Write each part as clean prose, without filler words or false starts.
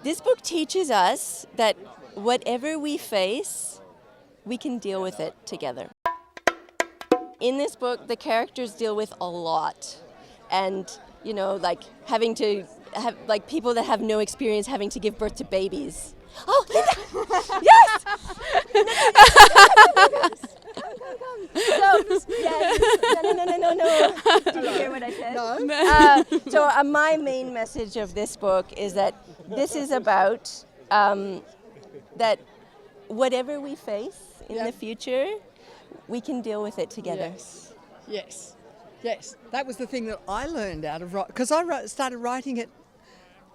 This book teaches us that whatever we face, we can deal with it together. In this book, the characters deal with a lot. And, like having to have, like, people that have no experience having to give birth to babies. Oh, Linda! Yes! No. Did you hear what I said? No. So my main message of this book is that this is about that whatever we face in the future, we can deal with it together. Yes. That was the thing that I learned out of writing, because I started writing it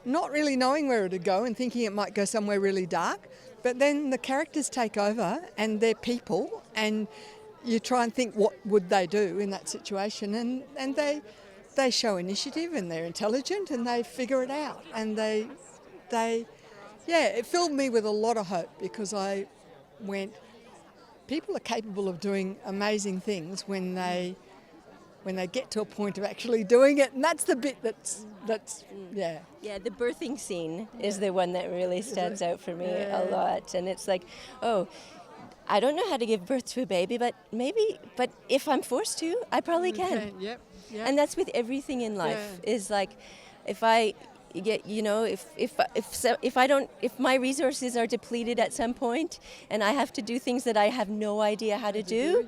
not really knowing where it would go and thinking it might go somewhere really dark, but then the characters take over and they're people, and you try and think what would they do in that situation, and they show initiative and they're intelligent and they figure it out, and it filled me with a lot of hope, because I went, people are capable of doing amazing things when they get to a point of actually doing it, and that's the bit that's. Yeah, the birthing scene is the one that really stands out for me a lot, and it's like, oh, I don't know how to give birth to a baby, but if I'm forced to, I probably can. Yep. And that's with everything in life. Is like, if I get, if my resources are depleted at some point, and I have to do things that I have no idea how to do,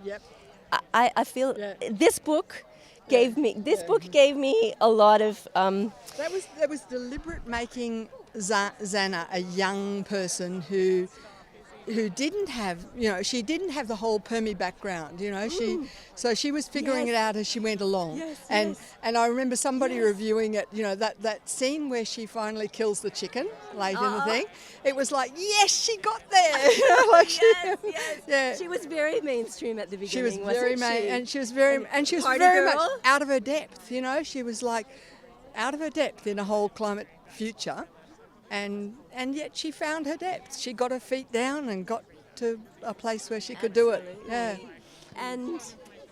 I feel this book gave me a lot of. That was deliberate, making Xana a young person who didn't have, she didn't have the whole Permi background, so she was figuring it out as she went along. And I remember somebody reviewing it, that scene where she finally kills the chicken late in the thing. It was like, yes, she got there. She was very mainstream at the beginning. She was very and she was very much out of her depth. She was like out of her depth in a whole climate future. And yet she found her depth. She got her feet down and got to a place where she could do it. Yeah. And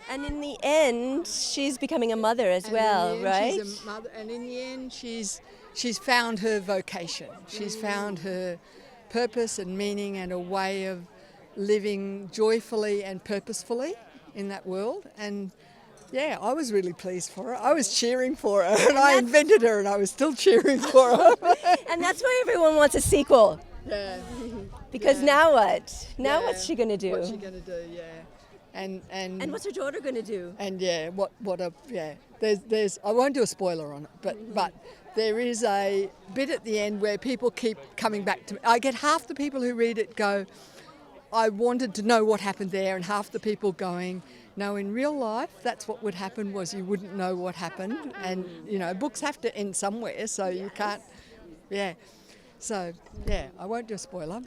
in the end, she's becoming a mother as well, right? She's a mother, and in the end, she's found her vocation. She's found her purpose and meaning and a way of living joyfully and purposefully in that world. And yeah, I was really pleased for her. I was cheering for her, and I invented her, and I was still cheering for her. And that's why everyone wants a sequel. Yeah. Because now what? Now what's she going to do? What's she going to do? Yeah. And what's her daughter going to do? And there's I won't do a spoiler on it, but there is a bit at the end where people keep coming back to me. I get half the people who read it go, I wanted to know what happened there, and half the people going, no, in real life, that's what would happen, was you wouldn't know what happened. And, books have to end somewhere, so you can't, So, I won't do a spoiler.